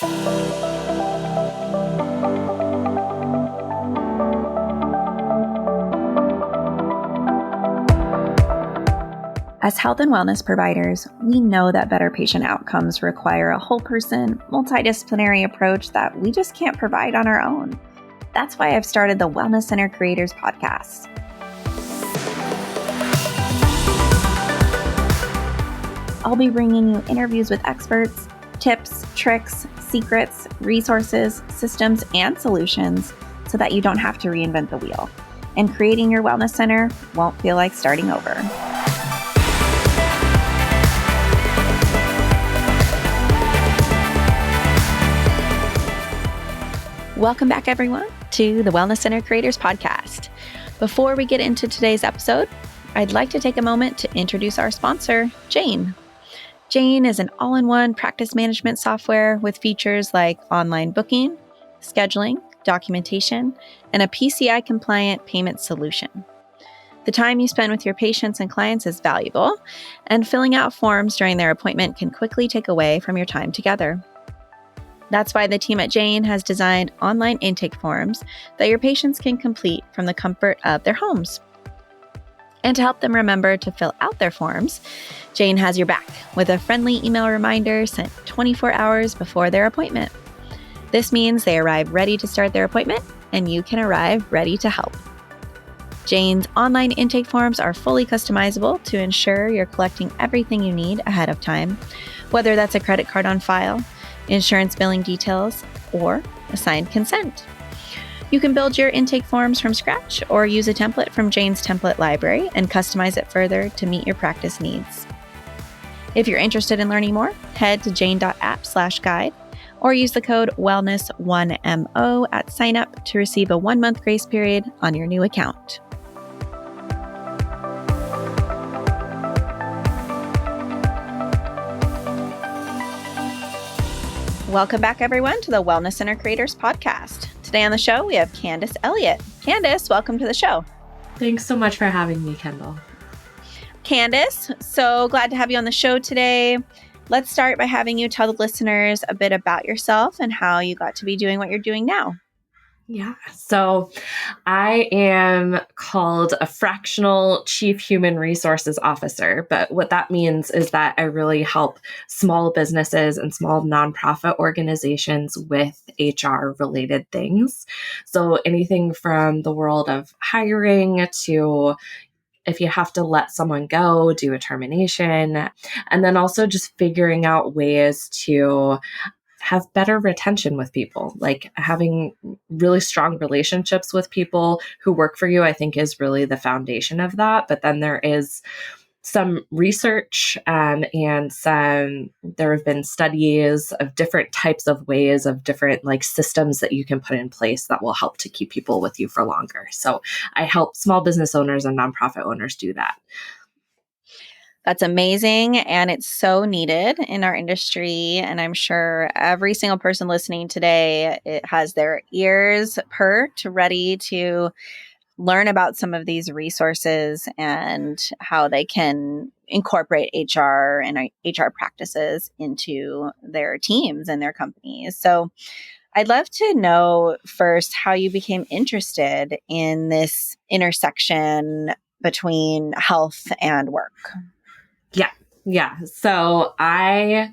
As health and wellness providers, we know that better patient outcomes require a whole person, multidisciplinary approach that we just can't provide on our own. That's why I've started the Wellness Center Creators Podcast. I'll be bringing you interviews with experts, tips, tricks, secrets, resources, systems, and solutions so that you don't have to reinvent the wheel. And creating your wellness center won't feel like starting over. Welcome back, everyone, to the Wellness Center Creators Podcast. Before we get into today's episode, I'd like to take a moment to introduce our sponsor, Jane. Jane is an all-in-one practice management software with features like online booking, scheduling, documentation, and a PCI-compliant payment solution. The time you spend with your patients and clients is valuable, and filling out forms during their appointment can quickly take away from your time together. That's why the team at Jane has designed online intake forms that your patients can complete from the comfort of their homes. And to help them remember to fill out their forms, Jane has your back with a friendly email reminder sent 24 hours before their appointment. This means they arrive ready to start their appointment, and you can arrive ready to help. Jane's online intake forms are fully customizable to ensure you're collecting everything you need ahead of time, whether that's a credit card on file, insurance billing details, or assigned consent. You can build your intake forms from scratch or use a template from Jane's template library and customize it further to meet your practice needs. If you're interested in learning more, head to jane.app/guide or use the code wellness1mo at sign up to receive a 1-month grace period on your new account. Welcome back, everyone, to the Wellness Center Creators Podcast. Today on the show, we have Candice Elliott. Candice, welcome to the show. Thanks so much for having me, Kendall. Candice, so glad to have you on the show today. Let's start by having you tell the listeners a bit about yourself and how you got to be doing what you're doing now. Yeah, so I am called a fractional Chief Human Resources Officer, but what that means is that I really help small businesses and small nonprofit organizations with HR related things. So anything from the world of hiring to if you have to let someone go, do a termination, and then also just figuring out ways to have better retention with people. Like having really strong relationships with people who work for you, I think is really the foundation of that. But then there is some research and there have been studies of different types of ways of different like systems that you can put in place that will help to keep people with you for longer. So I help small business owners and nonprofit owners do that. That's amazing. And it's so needed in our industry. And I'm sure every single person listening today, it has their ears perked, ready to learn about some of these resources and how they can incorporate HR and HR practices into their teams and their companies. So I'd love to know first how you became interested in this intersection between health and work. Yeah. So I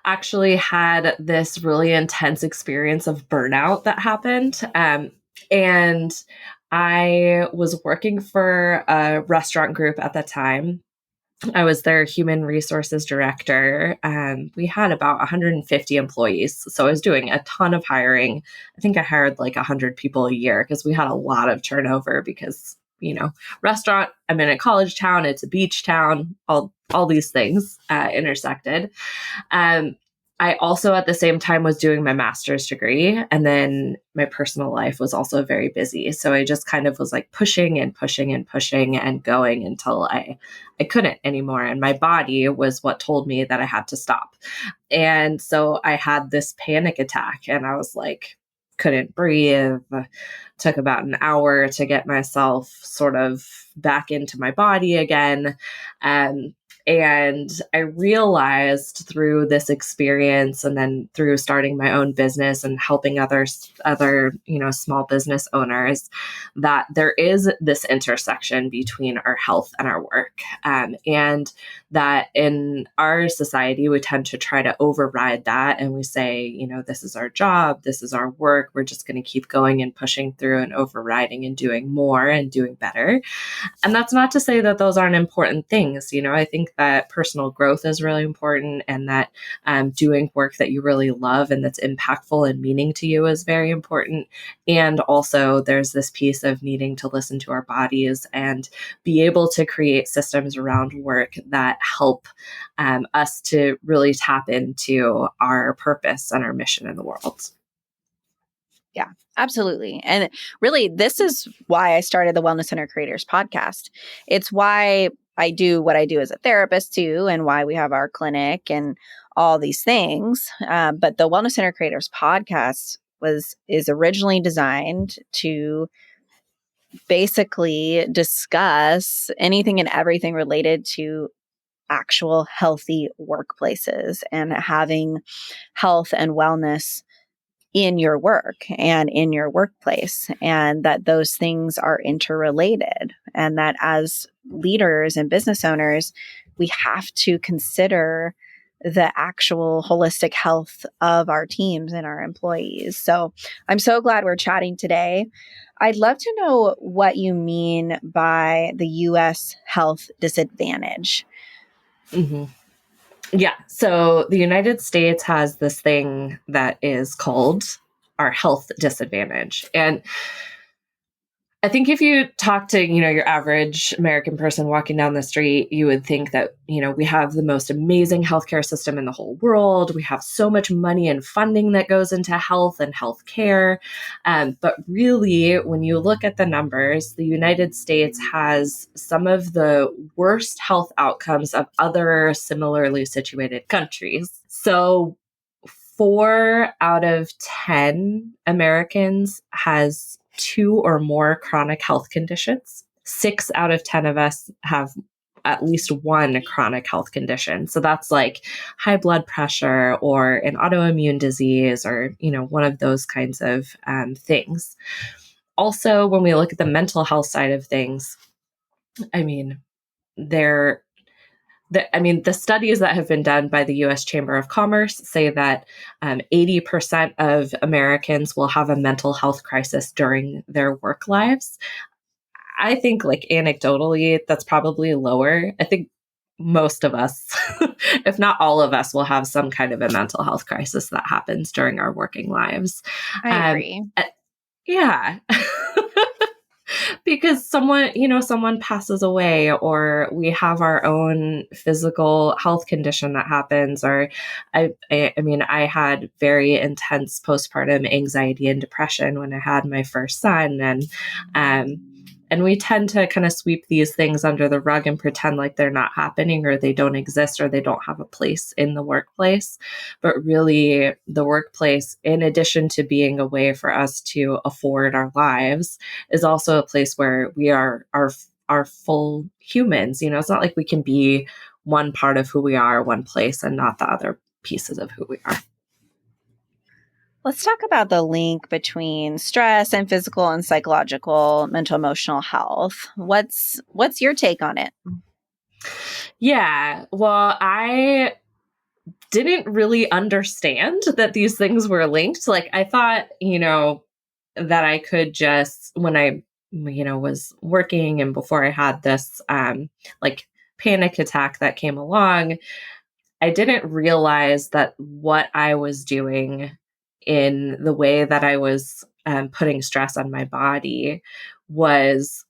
actually had this really intense experience of burnout that happened. And I was working for a restaurant group at the time. I was their human resources director. We had about 150 employees. So I was doing a ton of hiring. I think I hired like 100 people a year because we had a lot of turnover because, restaurant, I'm in a college town, it's a beach town, all these things intersected. I also at the same time was doing my master's degree, and then my personal life was also very busy. So I just kind of was like pushing and pushing and pushing and going until I couldn't anymore. And my body was what told me that I had to stop. And so I had this panic attack and I was like, couldn't breathe. Took about an hour to get myself sort of back into my body again. And I realized through this experience, and then through starting my own business and helping other, small business owners, that there is this intersection between our health and our work. And that in our society, we tend to try to override that. And we say, this is our job, this is our work. We're just going to keep going and pushing through and overriding and doing more and doing better. And that's not to say that those aren't important things. I think that personal growth is really important, and that doing work that you really love and that's impactful and meaning to you is very important. And also, there's this piece of needing to listen to our bodies and be able to create systems around work that help us to really tap into our purpose and our mission in the world. Yeah, absolutely. And really, this is why I started the Wellness Center Creators podcast. It's why I do what I do as a therapist too, and why we have our clinic and all these things. But the Wellness Center Creators podcast is originally designed to basically discuss anything and everything related to actual healthy workplaces and having health and wellness in your work and in your workplace, and that those things are interrelated, and that as leaders and business owners, we have to consider the actual holistic health of our teams and our employees. So I'm so glad we're chatting today. I'd love to know what you mean by the U.S. health disadvantage. Mm-hmm. Yeah. So the United States has this thing that is called our health disadvantage. And I think if you talk to, your average American person walking down the street, you would think that, we have the most amazing healthcare system in the whole world. We have so much money and funding that goes into health and healthcare. But really, when you look at the numbers, the United States has some of the worst health outcomes of other similarly situated countries. So 4 out of 10 Americans has 2 or more chronic health conditions. 6 out of 10 of us have at least one chronic health condition. So that's like high blood pressure or an autoimmune disease or, one of those kinds of things. Also, when we look at the mental health side of things, there the studies that have been done by the U.S. Chamber of Commerce say that 80% of Americans will have a mental health crisis during their work lives. I think, anecdotally, that's probably lower. I think most of us, if not all of us, will have some kind of a mental health crisis that happens during our working lives. I agree. Yeah. Because someone passes away, or we have our own physical health condition that happens, or I had very intense postpartum anxiety and depression when I had my first son, and we tend to kind of sweep these things under the rug and pretend like they're not happening, or they don't exist, or they don't have a place in the workplace. But really, the workplace, in addition to being a way for us to afford our lives, is also a place where we are our full humans. It's not like we can be one part of who we are, one place, and not the other pieces of who we are. Let's talk about the link between stress and physical and psychological, mental, emotional health. What's your take on it? Yeah, well, I didn't really understand that these things were linked. Like, I thought, that I could just, when I, was working and before I had this, panic attack that came along, I didn't realize that what I was doing in the way that I was putting stress on my body was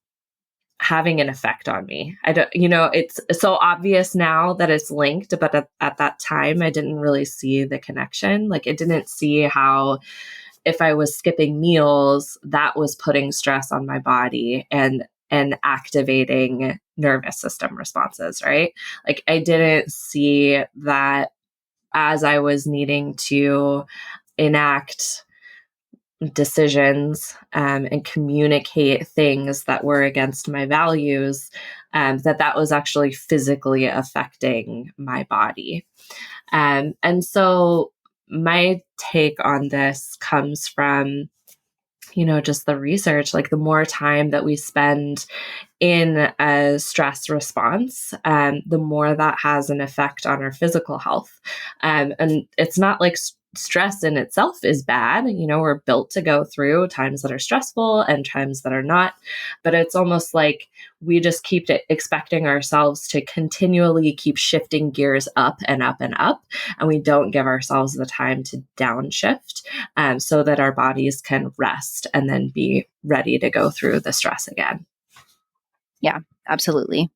having an effect on me. I don't, it's so obvious now that it's linked, but at that time, I didn't really see the connection. Like, I didn't see how if I was skipping meals, that was putting stress on my body and activating nervous system responses, right? Like, I didn't see that as I was needing to enact decisions and communicate things that were against my values, that was actually physically affecting my body. And so my take on this comes from, just the research. Like, the more time that we spend in a stress response, the more that has an effect on our physical health. And it's not like stress in itself is bad. We're built to go through times that are stressful and times that are not. But it's almost like we just keep expecting ourselves to continually keep shifting gears up and up and up. And we don't give ourselves the time to downshift, so that our bodies can rest and then be ready to go through the stress again. Yeah, absolutely.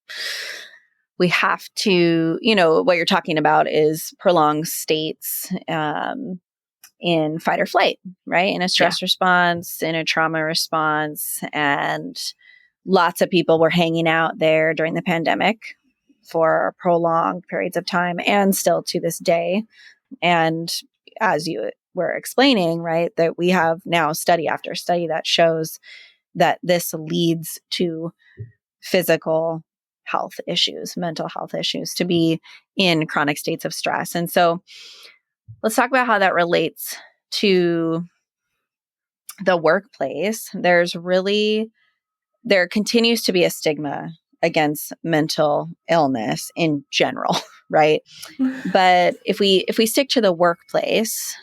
We have to, what you're talking about is prolonged states in fight or flight, right? In a stress response, in a trauma response. And lots of people were hanging out there during the pandemic for prolonged periods of time, and still to this day. And as you were explaining, right, that we have now study after study that shows that this leads to physical health issues, mental health issues, to be in chronic states of stress. And so let's talk about how that relates to the workplace. There continues to be a stigma against mental illness in general, right? But if we stick to the workplace,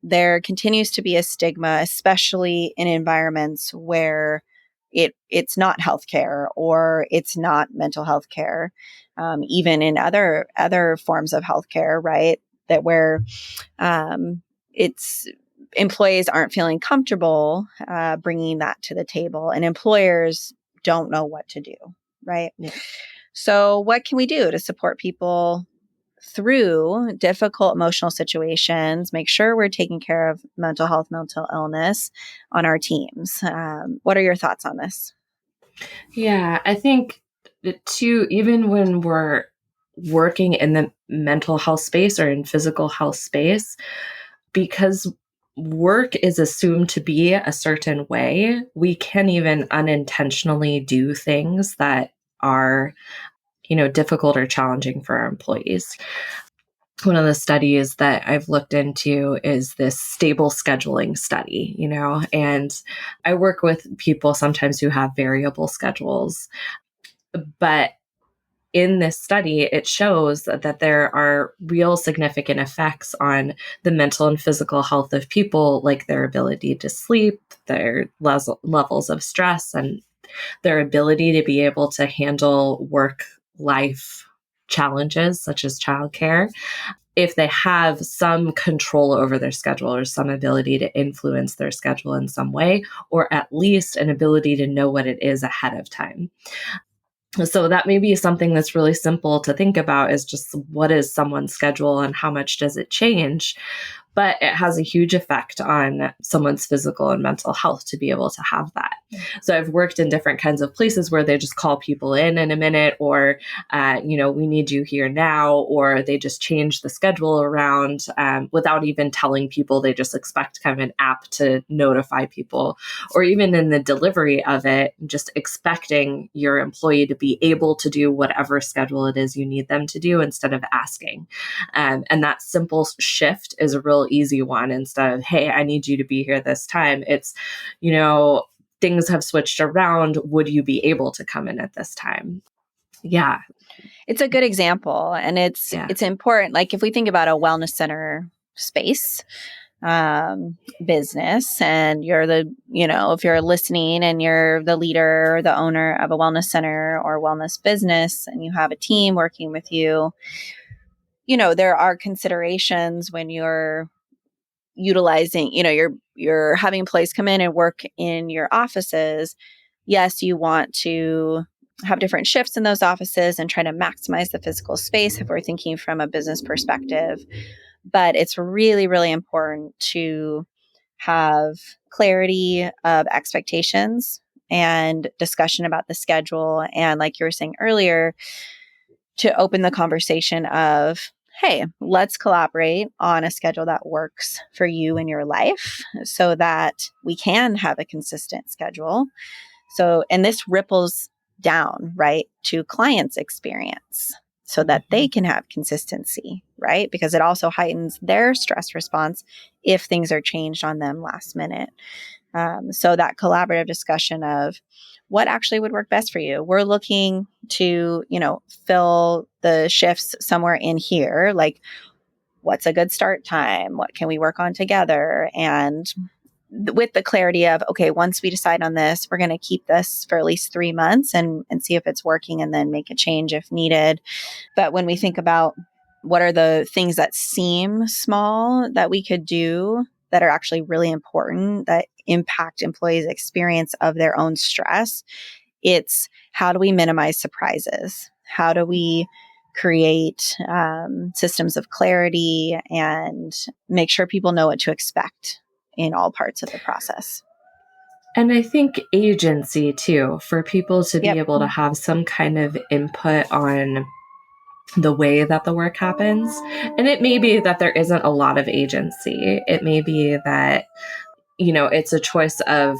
there continues to be a stigma, especially in environments where it's not healthcare or it's not mental health care, even in other forms of healthcare, right? That where it's employees aren't feeling comfortable bringing that to the table, and employers don't know what to do, right? Yeah. So what can we do to support people through difficult emotional situations, make sure we're taking care of mental health, mental illness on our teams? What are your thoughts on this? Yeah, I think too, even when we're working in the mental health space or in physical health space, because work is assumed to be a certain way, we can even unintentionally do things that are, difficult or challenging for our employees. One of the studies that I've looked into is this stable scheduling study, and I work with people sometimes who have variable schedules. But in this study, it shows that there are real significant effects on the mental and physical health of people, like their ability to sleep, their levels of stress, and their ability to be able to handle work life challenges such as childcare, if they have some control over their schedule or some ability to influence their schedule in some way, or at least an ability to know what it is ahead of time. So that may be something that's really simple to think about, is just what is someone's schedule and how much does it change? But it has a huge effect on someone's physical and mental health to be able to have that. So I've worked in different kinds of places where they just call people in a minute, or, we need you here now, or they just change the schedule around without even telling people. They just expect kind of an app to notify people, or even in the delivery of it, just expecting your employee to be able to do whatever schedule it is you need them to do instead of asking. And that simple shift is a real easy one. Instead of, hey, I need you to be here this time, it's, things have switched around. Would you be able to come in at this time? Yeah. It's a good example, and it's important. Like, if we think about a wellness center space, business, and you're if you're listening and you're the leader or the owner of a wellness center or wellness business, and you have a team working with you, there are considerations when you're utilizing, you're having employees come in and work in your offices. Yes, you want to have different shifts in those offices and try to maximize the physical space if we're thinking from a business perspective. But it's really, really important to have clarity of expectations and discussion about the schedule. And like you were saying earlier, to open the conversation of, hey, let's collaborate on a schedule that works for you in your life so that we can have a consistent schedule. So, and this ripples down, right, to clients' experience so that they can have consistency, right? Because it also heightens their stress response if things are changed on them last minute. So that collaborative discussion of what actually would work best for you. We're looking to, fill the shifts somewhere in here. Like, what's a good start time? What can we work on together? And with the clarity of, okay, once we decide on this, we're going to keep this for at least 3 months and see if it's working and then make a change if needed. But when we think about what are the things that seem small that we could do that are actually really important that impact employees' experience of their own stress, it's how do we minimize surprises? How do we create systems of clarity and make sure people know what to expect in all parts of the process? And I think agency too, for people to be Yep. able to have some kind of input on the way that the work happens. And it may be that there isn't a lot of agency. It may be that, it's a choice of,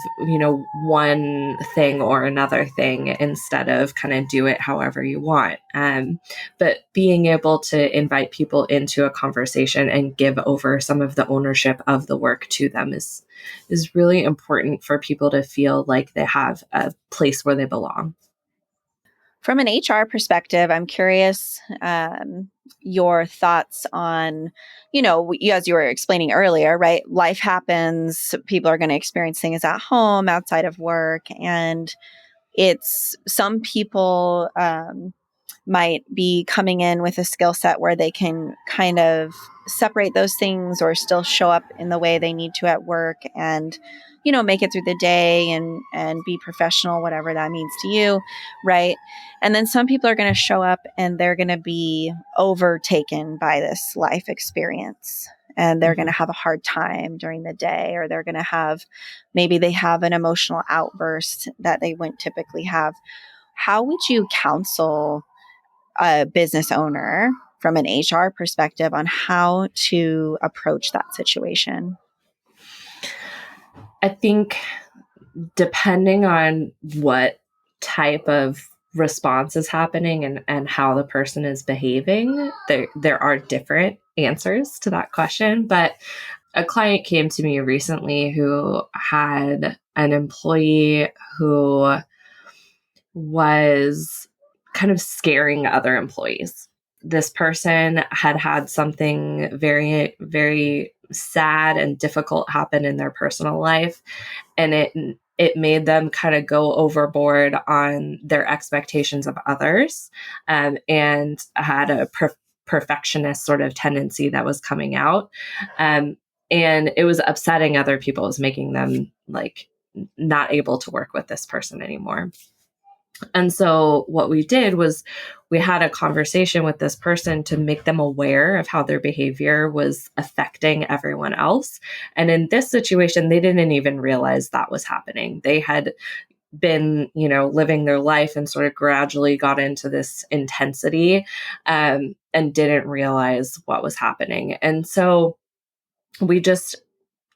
one thing or another thing instead of kind of do it however you want. But being able to invite people into a conversation and give over some of the ownership of the work to them is really important for people to feel like they have a place where they belong. From an HR perspective, I'm curious your thoughts on, as you were explaining earlier, right? Life happens. People are going to experience things at home, outside of work. And it's some people might be coming in with a skill set where they can kind of separate those things or still show up in the way they need to at work and make it through the day and be professional, whatever that means to you, right? And then some people are going to show up and they're going to be overtaken by this life experience and they're going to have a hard time during the day, or they're going to have, maybe they have an emotional outburst that they wouldn't typically have. How would you counsel a business owner from an HR perspective on how to approach that situation? I think depending on what type of response is happening and how the person is behaving, there are different answers to that question. But a client came to me recently who had an employee who was kind of scaring other employees. This person had something very, very sad and difficult happen in their personal life, and it made them kind of go overboard on their expectations of others, and had a perfectionist sort of tendency that was coming out, and it was upsetting other people. It was making them like not able to work with this person anymore. And so what we did was we had a conversation with this person to make them aware of how their behavior was affecting everyone else. And in this situation, they didn't even realize that was happening. They had been, living their life and sort of gradually got into this intensity, and didn't realize what was happening. And so we just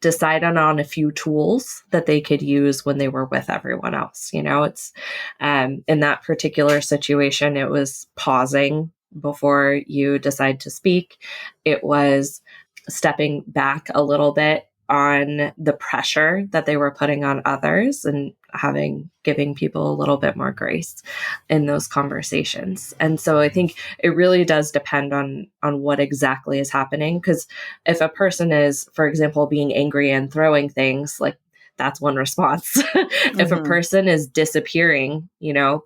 decided on a few tools that they could use when they were with everyone else. It's in that particular situation, it was pausing before you decide to speak. It was stepping back a little bit on the pressure that they were putting on others and giving people a little bit more grace in those conversations. And so I think it really does depend on what exactly is happening. Because if a person is, for example, being angry and throwing things, like that's one response. If a person is disappearing,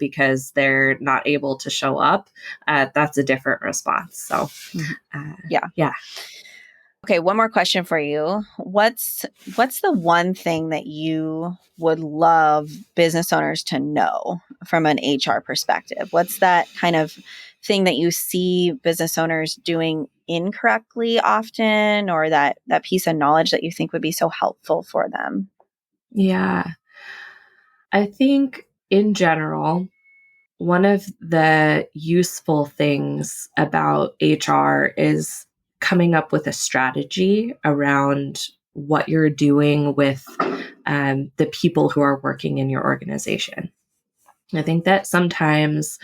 because they're not able to show up, that's a different response. So yeah. Okay, one more question for you. What's the one thing that you would love business owners to know from an HR perspective? What's that kind of thing that you see business owners doing incorrectly often, or that piece of knowledge that you think would be so helpful for them? Yeah. I think in general, one of the useful things about HR is coming up with a strategy around what you're doing with the people who are working in your organization. I think that sometimes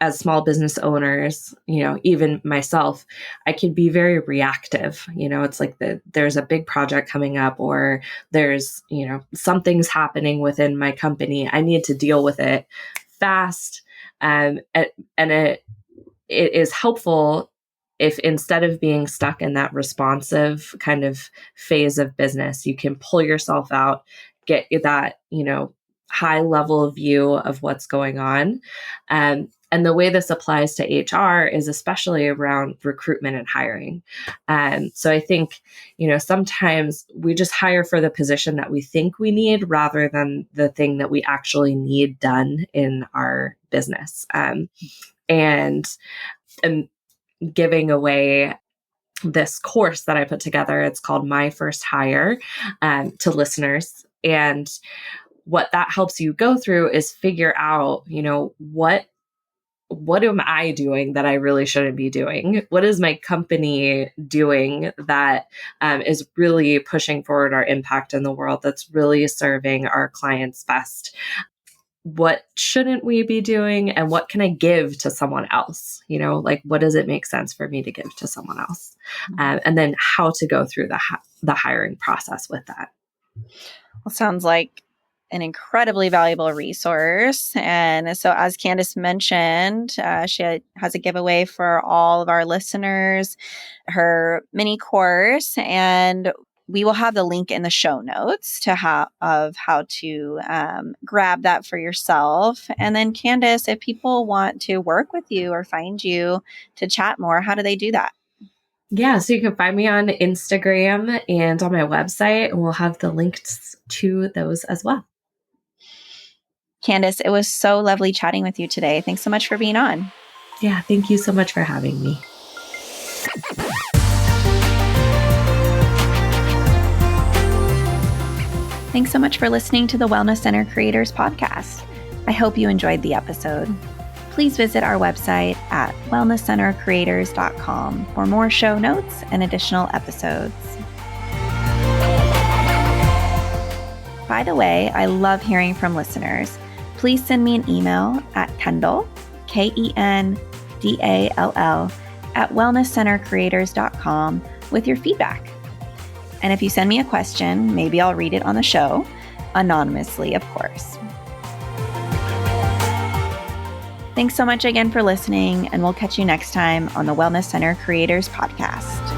as small business owners, even myself, I can be very reactive. It's like there's a big project coming up, or there's, something's happening within my company. I need to deal with it fast. And it is helpful if, instead of being stuck in that responsive kind of phase of business, you can pull yourself out, get that, high level view of what's going on. And the way this applies to HR is especially around recruitment and hiring. So I think, sometimes we just hire for the position that we think we need rather than the thing that we actually need done in our business. And giving away this course that I put together. It's called My First Hire, to listeners. And what that helps you go through is figure out, what am I doing that I really shouldn't be doing? What is my company doing that is really pushing forward our impact in the world, that's really serving our clients best? What shouldn't we be doing, and what can I give to someone else? What does it make sense for me to give to someone else? And then how to go through the hiring process with that. Well, sounds like an incredibly valuable resource. And so, as Candice mentioned, she has a giveaway for all of our listeners, her mini course, and we will have the link in the show notes to how to grab that for yourself. And then, Candice, if people want to work with you or find you to chat more, how do they do that? Yeah, so you can find me on Instagram and on my website, and we'll have the links to those as well. Candice, it was so lovely chatting with you today. Thanks so much for being on. Yeah, thank you so much for having me. Thanks so much for listening to the Wellness Center Creators Podcast. I hope you enjoyed the episode. Please visit our website at wellnesscentercreators.com for more show notes and additional episodes. By the way, I love hearing from listeners. Please send me an email at Kendall, Kendall, at wellnesscentercreators.com with your feedback. And if you send me a question, maybe I'll read it on the show, anonymously, of course. Thanks so much again for listening, and we'll catch you next time on the Wellness Center Creators Podcast.